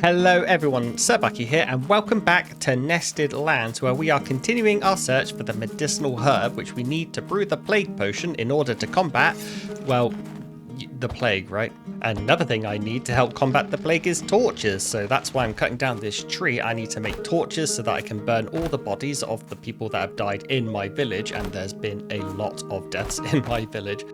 Hello everyone, Sirbucky here and welcome back to Nested Lands, where we are continuing our search for the medicinal herb which we need to brew the plague potion in order to combat, well, the plague, right? Another thing I need to help combat the plague is torches, so that's why I'm cutting down this tree. I need to make torches so that I can burn all the bodies of the people that have died in my village, and there's been a lot of deaths in my village.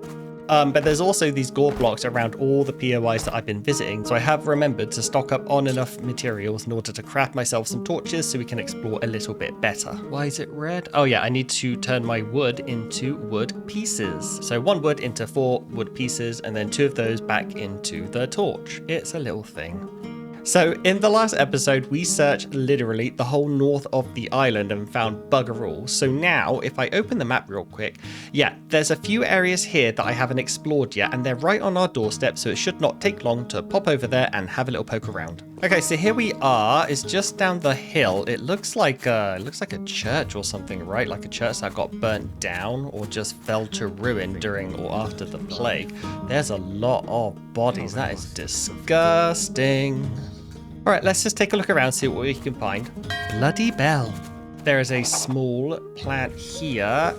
But there's also these gore blocks around all the POIs that I've been visiting, so I have remembered to stock up on enough materials in order to craft myself some torches so we can explore a little bit better. Why is it red? Oh yeah, I need to turn my wood into wood pieces. So 1 wood into 4 wood pieces, and then 2 of those back into the torch. It's a little thing. So in the last episode, we searched literally the whole north of the island and found bugger all. So now, if I open the map real quick, yeah, there's a few areas here that I haven't explored yet, and they're right on our doorstep, so it should not take long to pop over there and have a little poke around. Okay, so here we are. It's just down the hill. It looks like a church or something, right? Like a church that got burnt down or just fell to ruin during or after the plague. There's a lot of bodies. That is disgusting. All right, let's just take a look around, see what we can find. Bloody bell. There is a small plant here.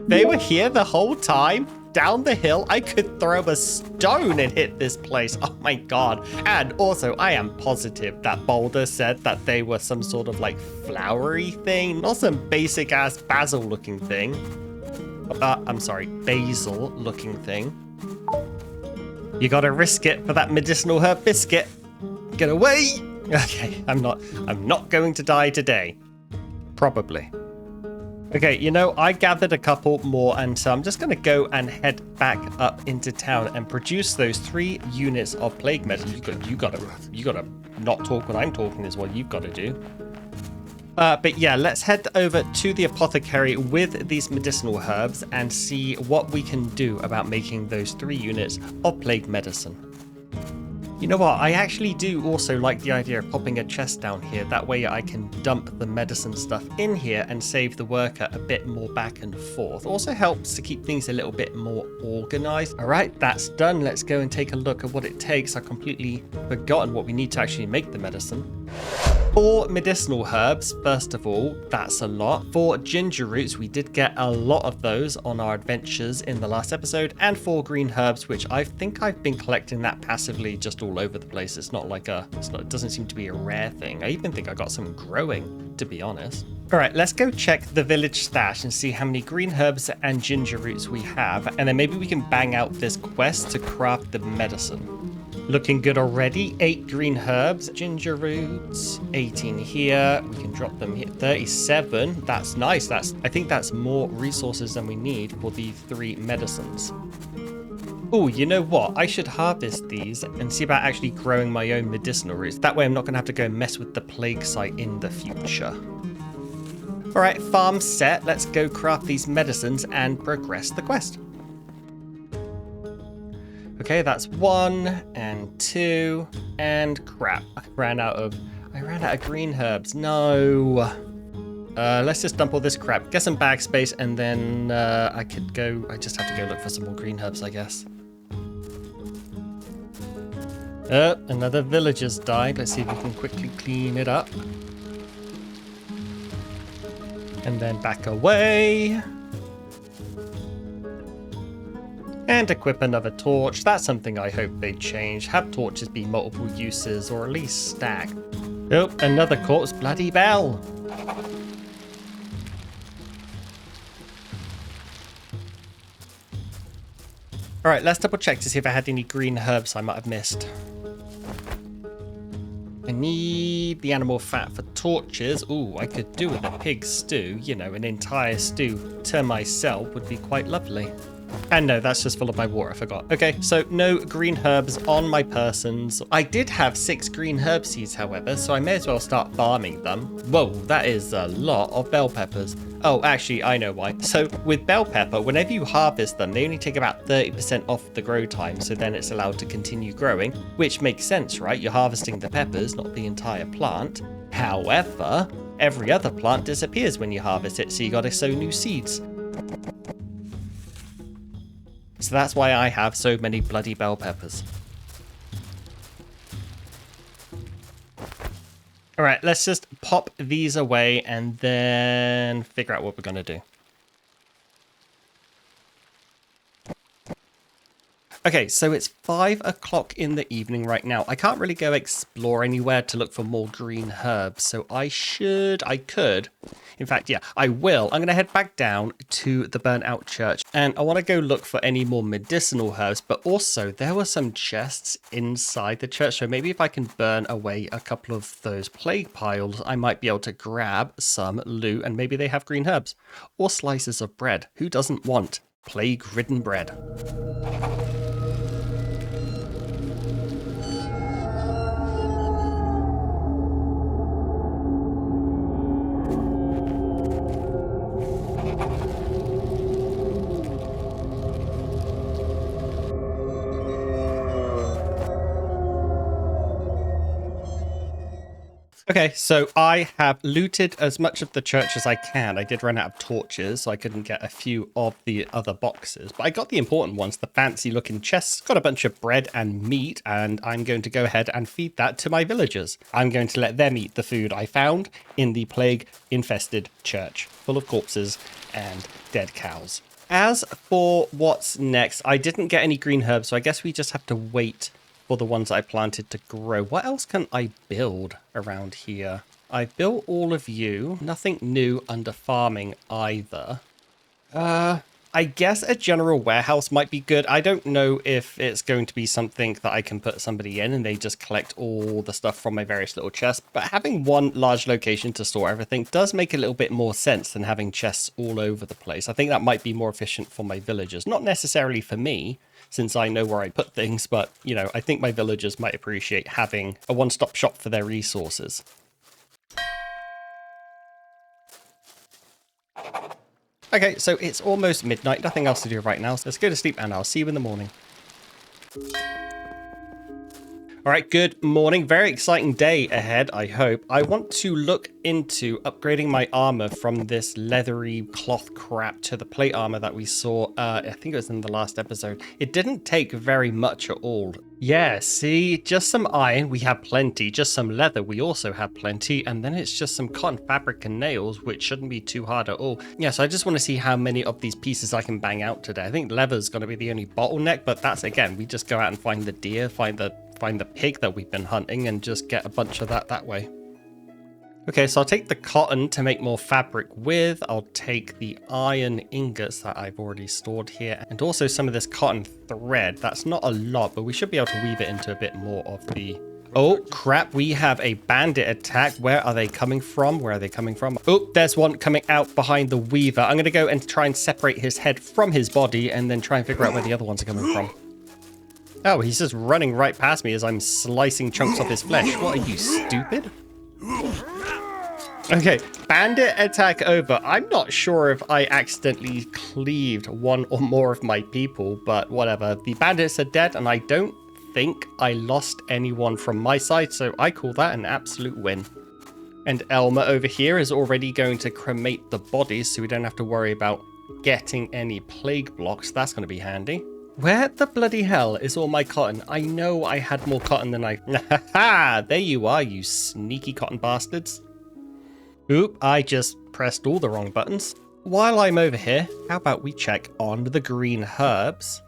They were here the whole time? Down the hill? I could throw a stone and hit this place. Oh my god. And also, I am positive that Boulder said that they were some sort of like flowery thing, not some basic ass basil looking thing. I'm sorry, basil looking thing. You gotta risk it for that medicinal herb biscuit. Get away! Okay, I'm not going to die today. Probably. Okay, you know, I gathered a couple more, and so I'm just gonna go and head back up into town and produce those 3 units of plague medicine. You gotta not talk when I'm talking is what you've gotta do. But yeah, let's head over to the apothecary with these medicinal herbs and see what we can do about making those 3 units of plague medicine. You know what, I actually do also like the idea of popping a chest down here. That way I can dump the medicine stuff in here and save the worker a bit more back and forth. Also helps to keep things a little bit more organized. All right, that's done. Let's go and take a look at what it takes. I've completely forgotten what we need to actually make the medicine. 4 medicinal herbs, first of all, that's a lot. 4 ginger roots, we did get a lot of those on our adventures in the last episode, and 4 green herbs, which I think I've been collecting that passively just all over the place. It's not like it doesn't seem to be a rare thing. I even think I got some growing, to be honest. All right, let's go check the village stash and see how many green herbs and ginger roots we have, and then maybe we can bang out this quest to craft the medicine. Looking good already. 8 green herbs, ginger roots, 18 here. We can drop them here. 37. That's nice. I think that's more resources than we need for the 3 medicines. Oh, you know what? I should harvest these and see about actually growing my own medicinal roots. That way I'm not going to have to go mess with the plague site in the future. All right, farm set. Let's go craft these medicines and progress the quest. Okay, that's 1 and 2 and crap. I ran out of green herbs. No. Let's just dump all this crap. Get some bag space, and then I just have to go look for some more green herbs, I guess. Another villager's died. Let's see if we can quickly clean it up. And then back away. And equip another torch. That's something I hope they change. Have torches be multiple uses, or at least stack. Oh, another corpse. Bloody bell. All right, let's double check to see if I had any green herbs I might have missed. I need the animal fat for torches. Ooh, I could do with a pig stew. You know, an entire stew to myself would be quite lovely. And no, that's just full of my water, I forgot. Okay, so no green herbs on my persons. I did have 6 green herb seeds, however, so I may as well start farming them. Whoa, that is a lot of bell peppers. Oh, actually, I know why. So with bell pepper, whenever you harvest them, they only take about 30% off the grow time, so then it's allowed to continue growing, which makes sense, right? You're harvesting the peppers, not the entire plant. However, every other plant disappears when you harvest it, so you gotta sow new seeds. So that's why I have so many bloody bell peppers. All right, let's just pop these away and then figure out what we're going to do. Okay, so it's 5 o'clock in the evening right now. I can't really go explore anywhere to look for more green herbs, so I could. In fact, yeah, I will. I'm going to head back down to the burnt out church, and I want to go look for any more medicinal herbs, but also there were some chests inside the church, so maybe if I can burn away a couple of those plague piles, I might be able to grab some loot, and maybe they have green herbs or slices of bread. Who doesn't want plague-ridden bread? Okay, so I have looted as much of the church as I can. I did run out of torches, so I couldn't get a few of the other boxes. But I got the important ones, the fancy looking chests. Got a bunch of bread and meat, and I'm going to go ahead and feed that to my villagers. I'm going to let them eat the food I found in the plague-infested church, full of corpses and dead cows. As for what's next, I didn't get any green herbs, so I guess we just have to wait for the ones I planted to grow. What else can I build around here? I built all of you. Nothing new under farming either. I guess a general warehouse might be good. I don't know if it's going to be something that I can put somebody in and they just collect all the stuff from my various little chests. But having one large location to store everything does make a little bit more sense than having chests all over the place. I think that might be more efficient for my villagers. Not necessarily for me, since I know where I put things, but, you know, I think my villagers might appreciate having a one-stop shop for their resources. Okay, so it's almost midnight, nothing else to do right now, so let's go to sleep and I'll see you in the morning. All right, good morning. Very exciting day ahead, I hope. I want to look into upgrading my armor from this leathery cloth crap to the plate armor that we saw, I think it was in the last episode. It didn't take very much at all. Yeah, see, just some iron, we have plenty. Just some leather, we also have plenty. And then it's just some cotton fabric and nails, which shouldn't be too hard at all. Yeah, so I just want to see how many of these pieces I can bang out today. I think leather's going to be the only bottleneck, but that's, again, we just go out and find the deer, find the pig that we've been hunting and just get a bunch of that way. Okay, so I'll take the cotton to make more fabric with. I'll take the iron ingots that I've already stored here and also some of this cotton thread. That's not a lot, but we should be able to weave it into a bit more of the... Oh, crap. We have a bandit attack. Where are they coming from? Where are they coming from? Oh, there's one coming out behind the weaver. I'm going to go and try and separate his head from his body and then try and figure out where the other ones are coming from. Oh, he's just running right past me as I'm slicing chunks off his flesh. What are you, stupid? Okay, bandit attack over. I'm not sure if I accidentally cleaved one or more of my people, but whatever. The bandits are dead, and I don't think I lost anyone from my side, so I call that an absolute win. And Elmer over here is already going to cremate the bodies, so we don't have to worry about getting any plague blocks. That's going to be handy. Where the bloody hell is all my cotton? I know I had more cotton than I... Ha! There you are, you sneaky cotton bastards. Oop, I just pressed all the wrong buttons. While I'm over here, how about we check on the green herbs?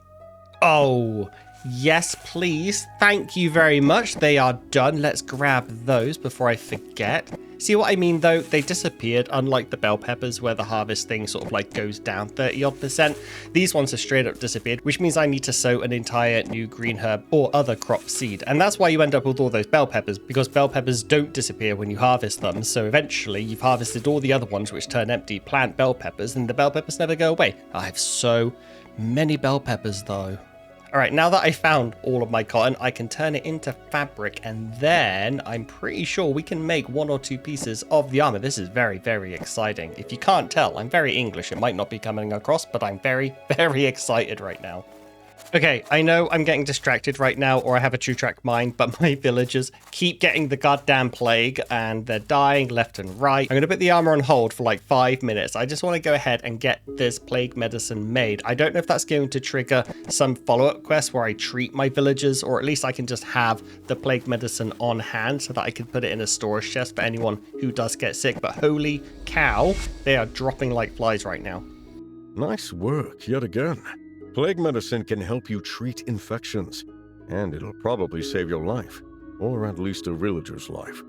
Oh, yes, please. Thank you very much. They are done. Let's grab those before I forget. See what I mean, though? They disappeared, unlike the bell peppers, where the harvest thing sort of like goes down 30-odd%. These ones have straight up disappeared, which means I need to sow an entire new green herb or other crop seed. And that's why you end up with all those bell peppers, because bell peppers don't disappear when you harvest them. So eventually you've harvested all the other ones which turn empty, plant bell peppers, and the bell peppers never go away. I have so many bell peppers, though. All right, now that I found all of my cotton, I can turn it into fabric, and then I'm pretty sure we can make 1 or 2 pieces of the armor. This is very, very exciting. If you can't tell, I'm very English. It might not be coming across, but I'm very, very excited right now. Okay, I know I'm getting distracted right now, or I have a two-track mind, but my villagers keep getting the goddamn plague, and they're dying left and right. I'm going to put the armor on hold for like 5 minutes. I just want to go ahead and get this plague medicine made. I don't know if that's going to trigger some follow-up quest where I treat my villagers, or at least I can just have the plague medicine on hand so that I can put it in a storage chest for anyone who does get sick. But holy cow, they are dropping like flies right now. Nice work, yet again. Plague medicine can help you treat infections, and it'll probably save your life, or at least a villager's life.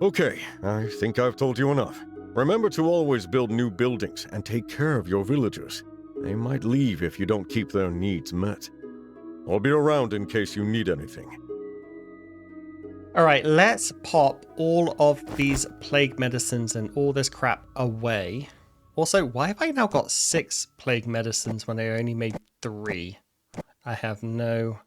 Okay, I think I've told you enough. Remember to always build new buildings and take care of your villagers. They might leave if you don't keep their needs met. I'll be around in case you need anything. All right, let's pop all of these plague medicines and all this crap away. Also, why have I now got 6 plague medicines when I only made 3? I have no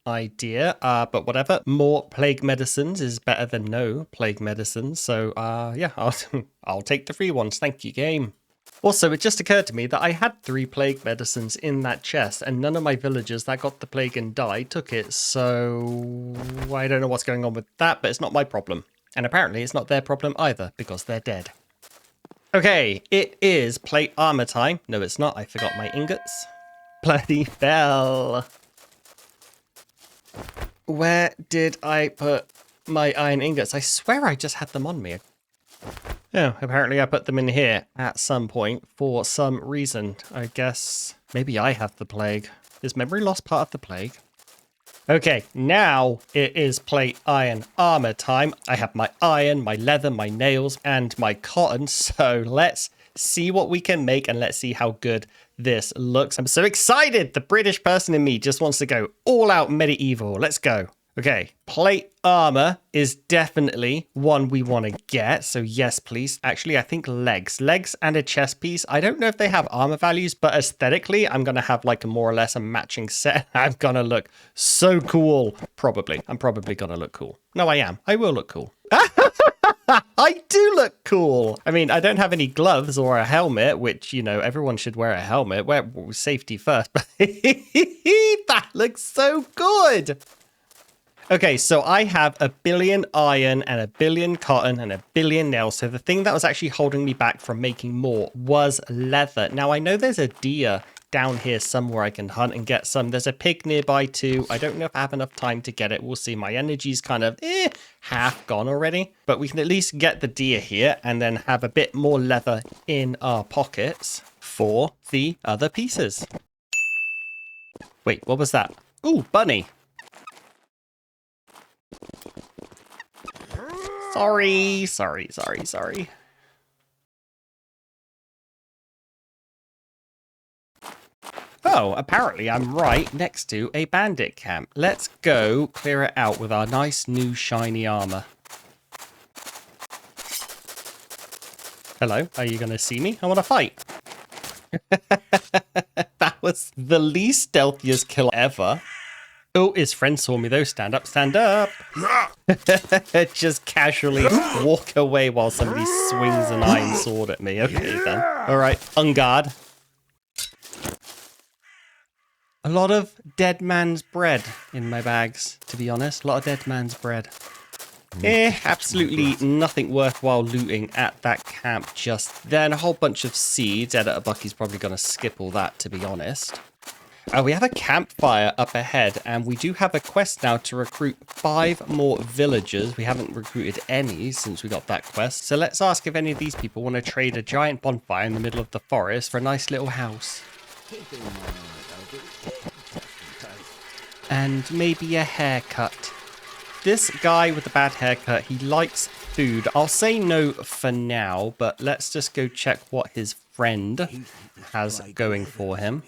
idea, but whatever. More plague medicines is better than no plague medicines. So, yeah, I'll take the free ones. Thank you, game. Also, it just occurred to me that I had 3 plague medicines in that chest, and none of my villagers that got the plague and died took it. So, I don't know what's going on with that, but it's not my problem. And apparently, it's not their problem either, because they're dead. Okay, it is plate armor time. No, it's not. I forgot my ingots. Bloody hell. Where did I put my iron ingots? I swear I just had them on me. Oh, apparently I put them in here at some point for some reason. I guess maybe I have the plague. Is memory loss part of the plague? Okay, now it is plate iron armor time. I have my iron, my leather, my nails, and my cotton. So let's see what we can make and let's see how good this looks. I'm so excited. The British person in me just wants to go all out medieval. Let's go. Okay, plate armor is definitely one we want to get. So yes, please. Actually, I think legs and a chest piece. I don't know if they have armor values, but aesthetically, I'm going to have like a more or less a matching set. I'm going to look so cool. Probably. I'm probably going to look cool. No, I am. I will look cool. I do look cool. I mean, I don't have any gloves or a helmet, which, you know, everyone should wear a helmet. Wear safety first. But that looks so good. Okay, so I have 1 billion iron and 1 billion cotton and 1 billion nails. So the thing that was actually holding me back from making more was leather. Now, I know there's a deer down here somewhere I can hunt and get some. There's a pig nearby too. I don't know if I have enough time to get it. We'll see. My energy's kind of half gone already. But we can at least get the deer here and then have a bit more leather in our pockets for the other pieces. Wait, what was that? Ooh, bunny. Sorry. Oh, apparently I'm right next to a bandit camp. Let's go clear it out with our nice new shiny armor. Hello, are you going to see me? I want to fight. That was the least stealthiest kill ever. Oh, his friend saw me though. Stand up, stand up. Just casually walk away while somebody swings an iron sword at me. Okay then. All right, on guard. A lot of dead man's bread in my bags, to be honest. A lot of dead man's bread. Absolutely nothing worthwhile looting at that camp just then. A whole bunch of seeds. Editor Bucky's probably going to skip all that, to be honest. We have a campfire up ahead, and we do have a quest now to recruit 5 more villagers. We haven't recruited any since we got that quest. So let's ask if any of these people want to trade a giant bonfire in the middle of the forest for a nice little house. And maybe a haircut. This guy with the bad haircut, he likes food. I'll say no for now, but let's just go check what his friend has going for him.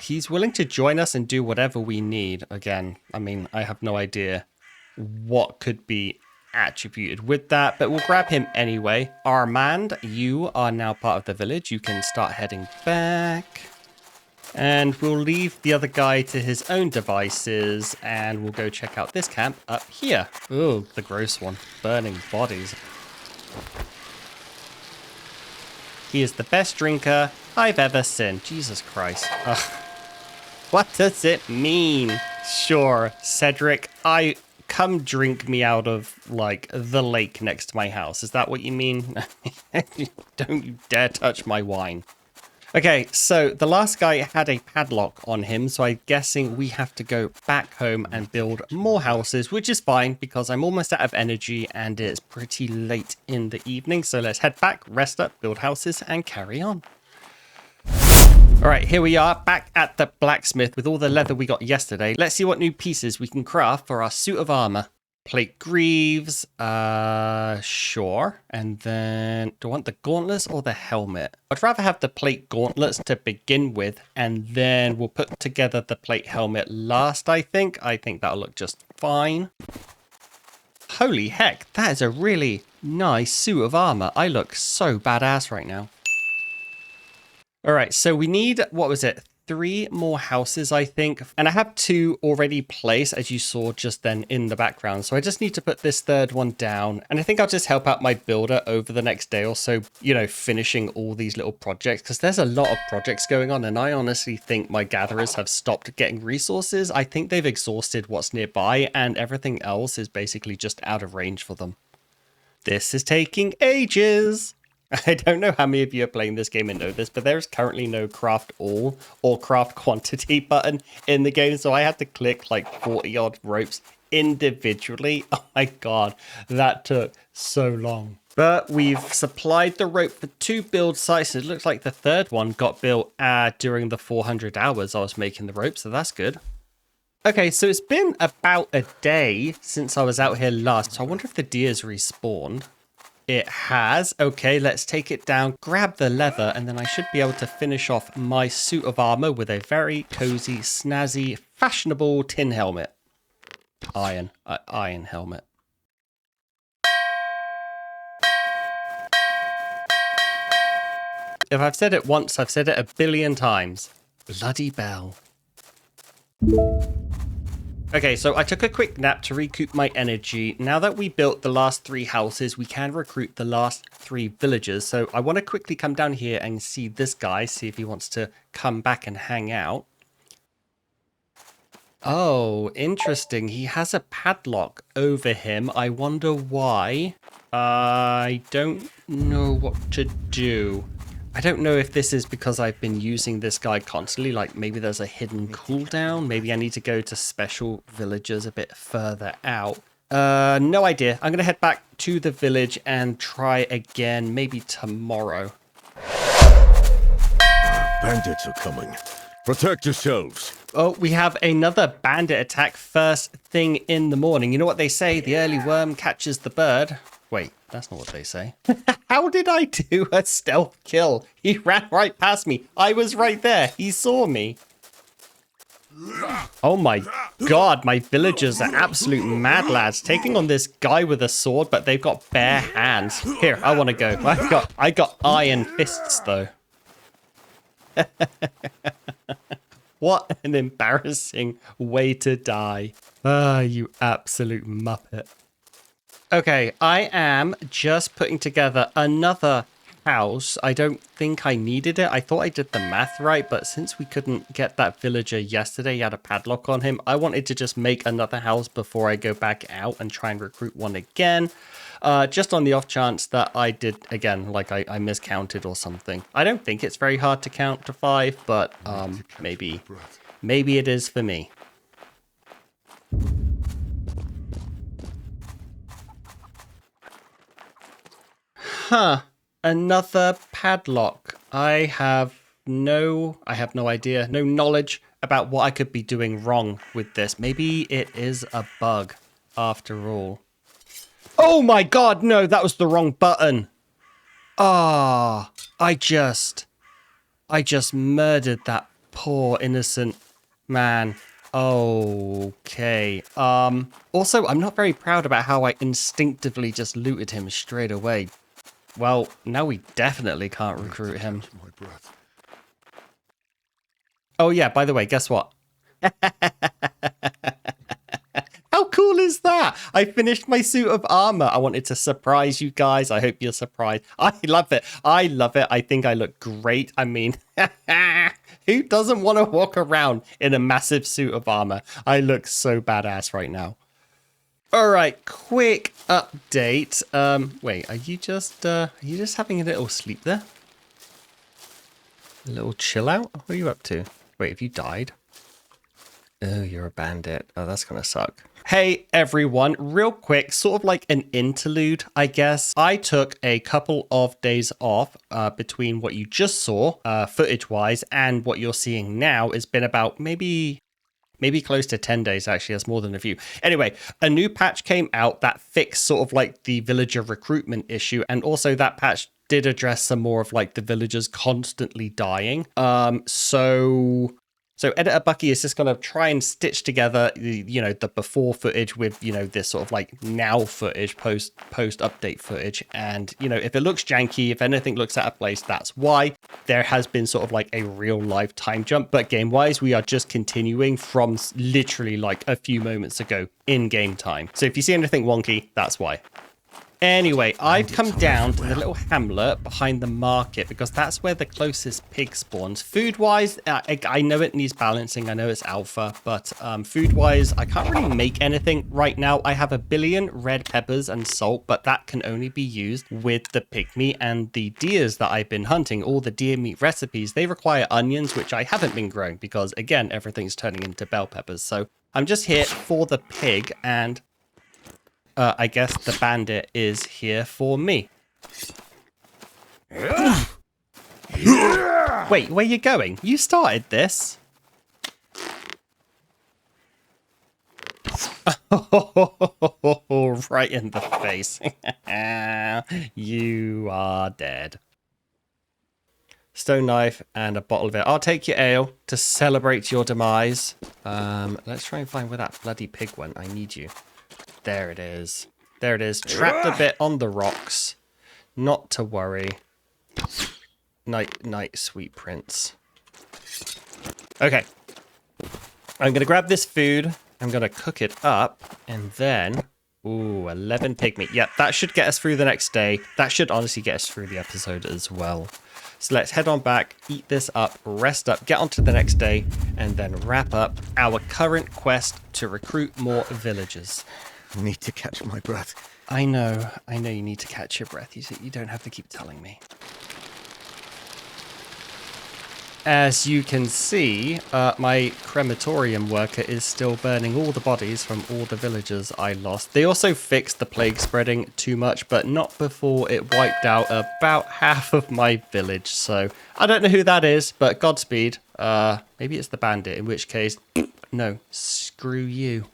He's willing to join us and do whatever we need. Again, I mean, I have no idea what could be attributed with that, but we'll grab him anyway. Armand, you are now part of the village. You can start heading back. And we'll leave the other guy to his own devices, and we'll go check out this camp up here. Ooh, the gross one. Burning bodies. He is the best drinker I've ever seen. Jesus Christ. Ugh. What does it mean? Sure, Cedric, come drink me out of, like, the lake next to my house. Is that what you mean? Don't you dare touch my wine. Okay, so the last guy had a padlock on him, so I'm guessing we have to go back home and build more houses, which is fine because I'm almost out of energy and it's pretty late in the evening. So let's head back, rest up, build houses, and carry on. All right, here we are back at the blacksmith with all the leather we got yesterday. Let's see what new pieces we can craft for our suit of armor. Plate greaves, sure. And then, do I want the gauntlets or the helmet? I'd rather have the plate gauntlets to begin with, and then we'll put together the plate helmet last, I think. I think that'll look just fine. Holy heck, that is a really nice suit of armor. I look so badass right now. All right, so we need, what was it? 3 more houses, I think. And I have 2 already placed, as you saw just then in the background. So I just need to put this 3rd one down. And I think I'll just help out my builder over the next day or so, you know, finishing all these little projects. Because there's a lot of projects going on. And I honestly think my gatherers have stopped getting resources. I think they've exhausted what's nearby. And everything else is basically just out of range for them. This is taking ages. I don't know how many of you are playing this game and know this, but there's currently no craft all or craft quantity button in the game. So I had to click like 40 odd ropes individually. Oh my God, that took so long. But we've supplied the rope for 2 build sites. It looks like the 3rd one got built during the 400 hours I was making the rope. So that's good. Okay, so it's been about a day since I was out here last. So I wonder if the deer's respawned. It has. Okay, let's take it down, grab the leather, and then I should be able to finish off my suit of armor with a very cozy, snazzy, fashionable tin helmet. Iron helmet. If I've said it once, I've said it a billion times. Bloody bell. Okay, so I took a quick nap to recoup my energy. Now that we built the last 3 houses, we can recruit the last 3 villagers. So I want to quickly come down here and see this guy, see if he wants to come back and hang out. Oh, interesting. He has a padlock over him. I wonder why. I don't know what to do. I don't know if this is because I've been using this guy constantly, like maybe there's a hidden cooldown. Maybe I need to go to special villagers a bit further out. No idea. I'm going to head back to the village and try again, maybe tomorrow. Bandits are coming. Protect yourselves. Oh, we have another bandit attack first thing in the morning. You know what they say? The early worm catches the bird. Wait, that's not what they say. How did I do a stealth kill? He ran right past me. I was right there. He saw me. Oh my God, my villagers are absolute mad lads, taking on this guy with a sword, but they've got bare hands. Here, I want to go. I got iron fists though. What an embarrassing way to die. Ah, you absolute muppet. Okay, I am just putting together another house. I don't think I needed it. I thought I did the math right, but since we couldn't get that villager yesterday, he had a padlock on him, I wanted to just make another house before I go back out and try and recruit one again. Just on the off chance that I did, again, like I miscounted or something. I don't think it's very hard to count to 5, but maybe it is for me. Huh. Another padlock. I have no idea, no knowledge about what I could be doing wrong with this. Maybe it is a bug after all. Oh my God, no, that was the wrong button. Ah, I just murdered that poor innocent man. Okay. Also, I'm not very proud about how I instinctively just looted him straight away. Well, now we definitely can't recruit him. Oh yeah, by the way, guess what? How cool is that? I finished my suit of armor. I wanted to surprise you guys. I hope you're surprised. I love it. I love it. I think I look great. I mean, who doesn't want to walk around in a massive suit of armor? I look so badass right now. All right, quick update. Wait, are you just having a little sleep there? A little chill out? What are you up to? Wait, have you died? Oh, you're a bandit. Oh, that's gonna suck. Hey everyone, real quick, sort of like an interlude, I guess. I took a couple of days off between what you just saw, footage-wise, and what you're seeing now. It's been about maybe close to 10 days, actually. That's more than a few. Anyway, a new patch came out that fixed sort of like the villager recruitment issue, and also that patch did address some more of like the villagers constantly dying. So Editor Bucky is just going to try and stitch together, the before footage with, this sort of like now footage, post update footage. And, if it looks janky, if anything looks out of place, that's why. There has been sort of like a real life time jump. But game wise, we are just continuing from literally like a few moments ago in game time. So if you see anything wonky, that's why. Anyway, I've come down to the little hamlet behind the market because that's where the closest pig spawns. Food-wise, I know it needs balancing. I know it's alpha, but food-wise, I can't really make anything right now. I have 1 billion red peppers and salt, but that can only be used with the pig meat and the deers that I've been hunting. All the deer meat recipes, they require onions, which I haven't been growing because, again, everything's turning into bell peppers. So I'm just here for the pig, and I guess the bandit is here for me. Wait, where you going? You started this. Right in the face. You are dead. Stone knife and a bottle of it. I'll take your ale to celebrate your demise. Let's try and find where that bloody pig went. I need you. There it is. There it is. Trapped a bit on the rocks. Not to worry. Night, sweet prince. Okay. I'm going to grab this food. I'm going to cook it up. And then... Ooh, 11 pig meat. Yep, that should get us through the next day. That should honestly get us through the episode as well. So let's head on back, eat this up, rest up, get on to the next day, and then wrap up our current quest to recruit more villagers. I need to catch my breath. I know you need to catch your breath. You don't have to keep telling me. As you can see, my crematorium worker is still burning all the bodies from all the villagers I lost. They also fixed the plague spreading too much, but not before it wiped out about half of my village. So I don't know who that is, but Godspeed. Maybe it's the bandit, in which case, no, screw you.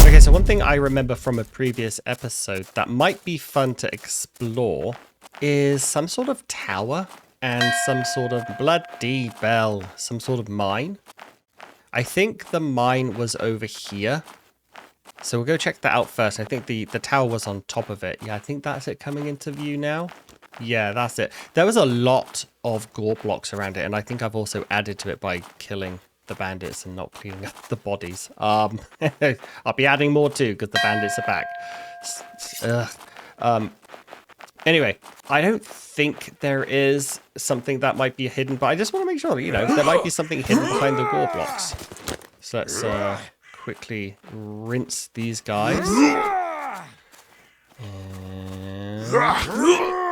Okay, so one thing I remember from a previous episode that might be fun to explore is some sort of tower and some sort of bloody bell, some sort of mine. I think the mine was over here. So we'll go check that out first. I think the tower was on top of it. Yeah, I think that's it coming into view now. Yeah, that's it. There was a lot of gore blocks around it, and I think I've also added to it by killing the bandits and not cleaning up the bodies. I'll be adding more too because the bandits are back. Anyway, I don't think there is something that might be hidden, but I just want to make sure that, there might be something hidden behind the gore blocks. So let's quickly rinse these guys. And...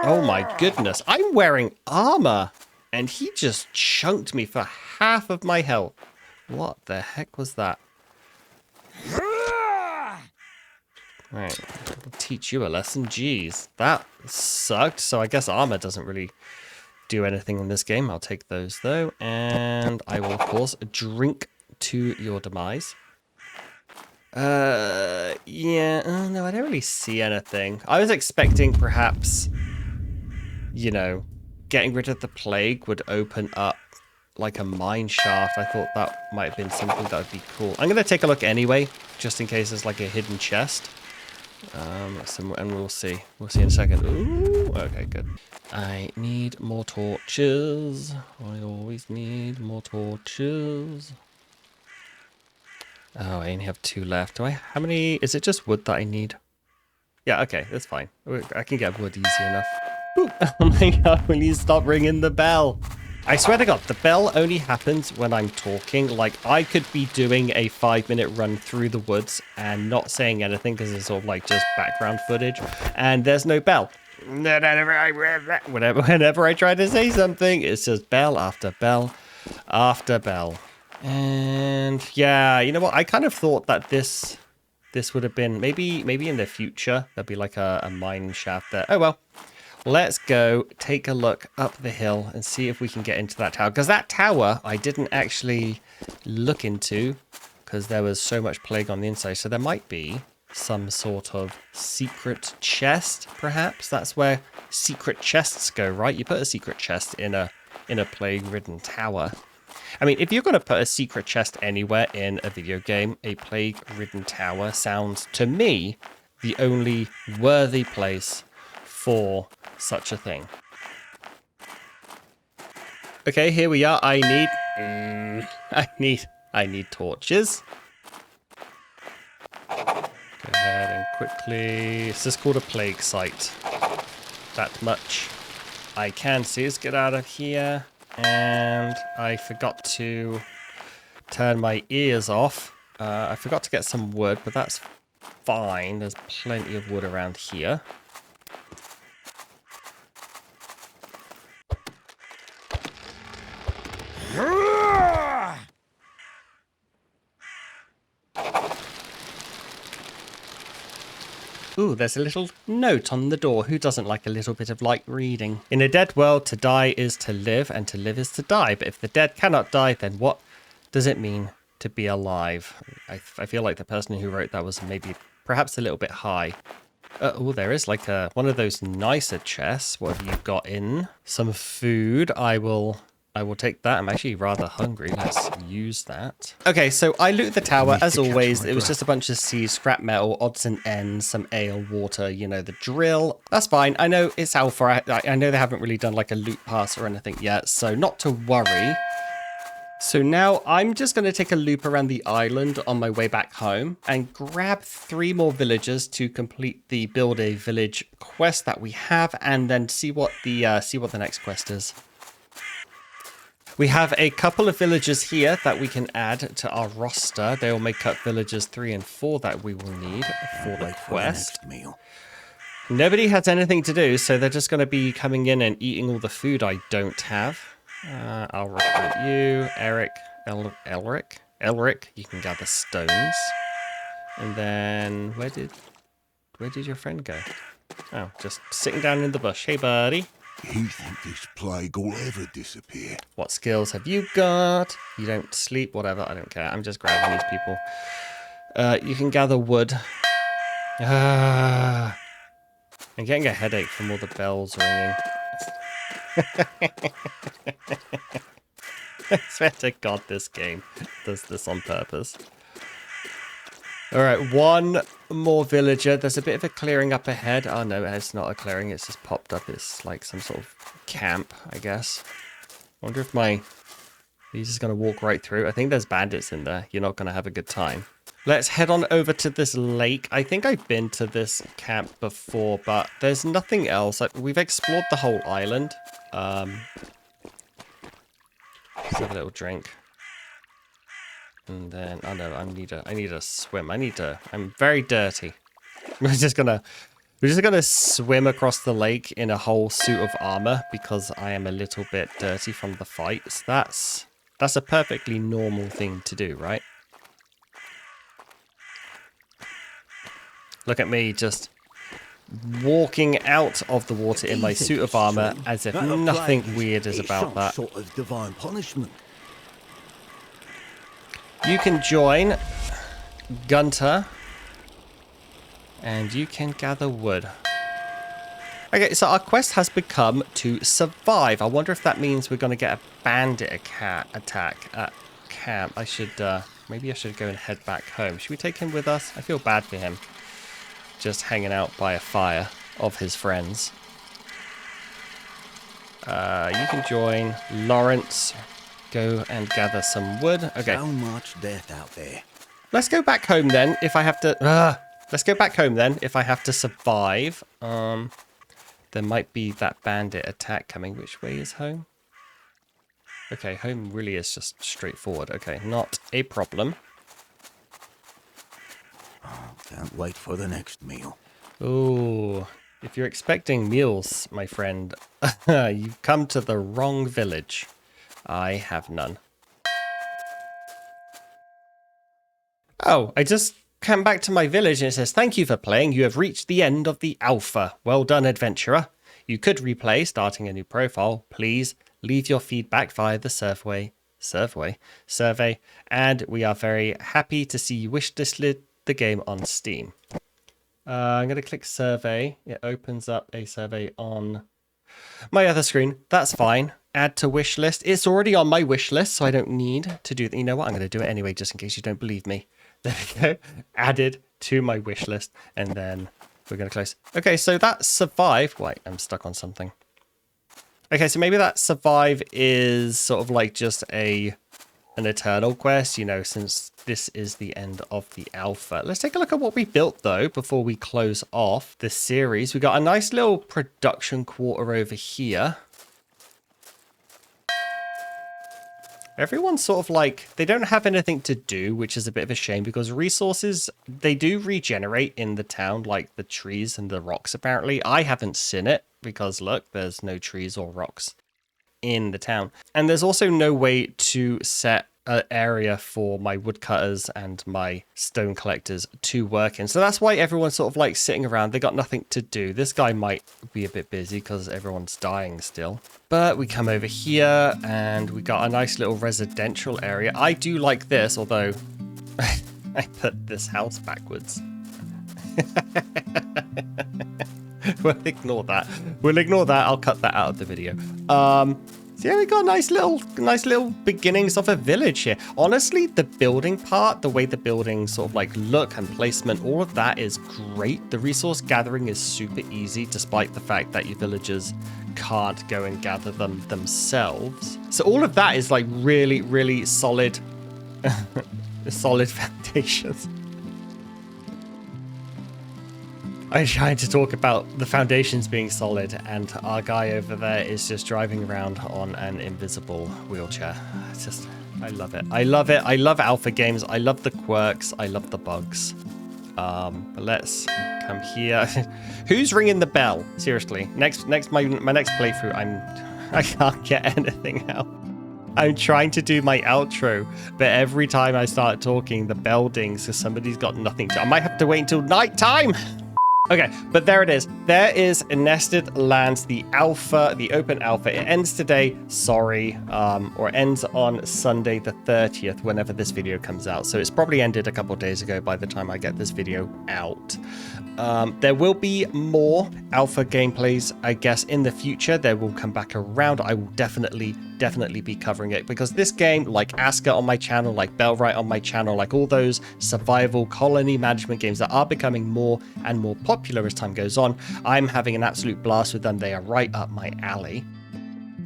oh my goodness, I'm wearing armor, and he just chunked me for half of my health. What the heck was that? Right, I'll teach you a lesson. Jeez, that sucked. So I guess armor doesn't really do anything in this game. I'll take those though, and I will of course drink to your demise. Yeah, no, I don't really see anything. I was expecting perhaps, getting rid of the plague would open up like a mine shaft. I thought that might have been something that would be cool. I'm gonna take a look anyway, just in case there's like a hidden chest. And we'll see. We'll see in a second. Ooh, okay, good. I need more torches. I always need more torches. Oh, I only have 2 left. Do I? How many? Is it just wood that I need? Yeah, okay, that's fine. I can get wood easy enough. Ooh, oh my god, will you stop ringing the bell? I swear to god, the bell only happens when I'm talking. Like, I could be doing a 5-minute run through the woods and not saying anything because it's sort of like just background footage, and there's no bell. Whenever I try to say something, it's just bell after bell after bell. And yeah, you know what? I kind of thought that this would have been maybe in the future there'd be like a mine shaft there. Oh well. Let's go take a look up the hill and see if we can get into that tower. Because that tower I didn't actually look into because there was so much plague on the inside. So there might be some sort of secret chest, perhaps. That's where secret chests go, right? You put a secret chest in a plague-ridden tower. I mean, if you're going to put a secret chest anywhere in a video game, a plague-ridden tower sounds, to me, the only worthy place for such a thing. Okay, here we are. I need torches. Go ahead and quickly. This is called a plague site. That much I can see. Let's get out of here. And I forgot to turn my ears off. I forgot to get some wood, but that's fine. There's plenty of wood around here. Ooh, there's a little note on the door. Who doesn't like a little bit of light reading? In a dead world, to die is to live, and to live is to die. But if the dead cannot die, then what does it mean to be alive? I feel like the person who wrote that was maybe perhaps a little bit high. Oh, there is like one of those nicer chests. What have you got in? Some food. I will take that. I'm actually rather hungry. Let's use that. Okay, so I loot the tower as always. It was just a bunch of seeds, scrap metal, odds and ends, some ale, water, you know, the drill. That's fine. I know it's alpha. I know they haven't really done like a loot pass or anything yet, so not to worry. So now I'm just going to take a loop around the island on my way back home and grab 3 more villagers to complete the build a village quest that we have, and then see what the next quest is. We have a couple of villagers here that we can add to our roster. They will make up villagers 3 and 4 that we will need for the quest. Nobody has anything to do, so they're just going to be coming in and eating all the food I don't have. I'll recruit you, Eric, Elric. You can gather stones. And then where did your friend go? Oh, just sitting down in the bush. Hey, buddy. You think this plague will ever disappear? What skills have you got? You don't sleep, whatever. I don't care. I'm just grabbing these people. You can gather wood. I'm getting a headache from all the bells ringing. I swear to God, this game does this on purpose. All right, 1 more villager. There's a bit of a clearing up ahead. Oh, no, it's not a clearing. It's just popped up. It's like some sort of camp, I guess. I wonder if he's just going to walk right through. I think there's bandits in there. You're not going to have a good time. Let's head on over to this lake. I think I've been to this camp before, but there's nothing else. We've explored the whole island. Let's have a little drink. And then, oh no, I need a swim. I'm very dirty. We're just gonna swim across the lake in a whole suit of armor because I am a little bit dirty from the fights. That's a perfectly normal thing to do, right? Look at me just walking out of the water in my suit of armor as if nothing weird is about that. Sort of divine punishment. You can join Gunter, and you can gather wood. Okay, so our quest has become to survive. I wonder if that means we're going to get a bandit attack at camp. Maybe I should go and head back home. Should we take him with us? I feel bad for him. Just hanging out by a fire of his friends. You can join Lawrence. Go and gather some wood. Okay. So much death out there. Let's go back home then if I have to... let's go back home then if I have to survive. There might be that bandit attack coming. Which way is home? Okay, home really is just straightforward. Okay, not a problem. Oh, can't wait for the next meal. Ooh, if you're expecting meals, my friend, you've come to the wrong village. I have none. Oh, I just came back to my village and it says, "Thank you for playing. You have reached the end of the alpha. Well done, adventurer. You could replay, starting a new profile. Please leave your feedback via the survey, and we are very happy to see you wishlisted the game on Steam." I'm going to click survey. It opens up a survey on my other screen. That's fine. Add to wish list. It's already on my wish list, so I don't need to do that. You know what? I'm going to do it anyway, just in case you don't believe me. There we go. Added to my wish list, and then we're going to close. Okay, so that survive. Wait, I'm stuck on something. Okay, so maybe that survive is sort of like just an eternal quest, you know, since this is the end of the alpha. Let's take a look at what we built, though, before we close off this series. We got a nice little production quarter over here. Everyone's sort of like, they don't have anything to do, which is a bit of a shame because resources, they do regenerate in the town, like the trees and the rocks, apparently. I haven't seen it because, look, there's no trees or rocks in the town. And there's also no way to set an area for my woodcutters and my stone collectors to work in. So that's why everyone's sort of like sitting around. They got nothing to do. This guy might be a bit busy because everyone's dying still. But we come over here and we got a nice little residential area. I do like this, although I put this house backwards. We'll ignore that. We'll ignore that. I'll cut that out of the video. So yeah, we got nice little beginnings of a village here. Honestly, the building part, the way the buildings sort of like look and placement, all of that is great. The resource gathering is super easy, despite the fact that your villagers can't go and gather them themselves. So all of that is like really, really solid, solid foundations. I'm trying to talk about the foundations being solid, and our guy over there is just driving around on an invisible wheelchair. It's just, I love it. I love it. I love alpha games. I love the quirks. I love the bugs. But let's come here. Who's ringing the bell? Seriously. My next playthrough, I can't get anything out. I'm trying to do my outro, but every time I start talking, the bell dings, so somebody's got nothing to. I might have to wait until night time. Okay, but there it is. There is Nested Lands, the alpha, the open alpha. It ends today, sorry, or ends on Sunday the 30th, whenever this video comes out. So it's probably ended a couple of days ago by the time I get this video out. There will be more alpha gameplays, I guess, in the future. They will come back around. I will definitely be covering it because this game, like Aska on my channel, like Bellwright on my channel, like all those survival colony management games that are becoming more and more popular as time goes on, I'm having an absolute blast with them. They are right up my alley.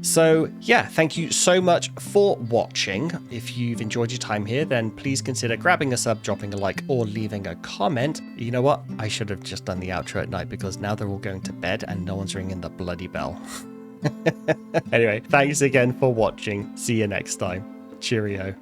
So yeah, thank you so much for watching. If you've enjoyed your time here, then please consider grabbing a sub, dropping a like, or leaving a comment. You know what? I should have just done the outro at night because now they're all going to bed and no one's ringing the bloody bell. Anyway, thanks again for watching. See you next time. Cheerio.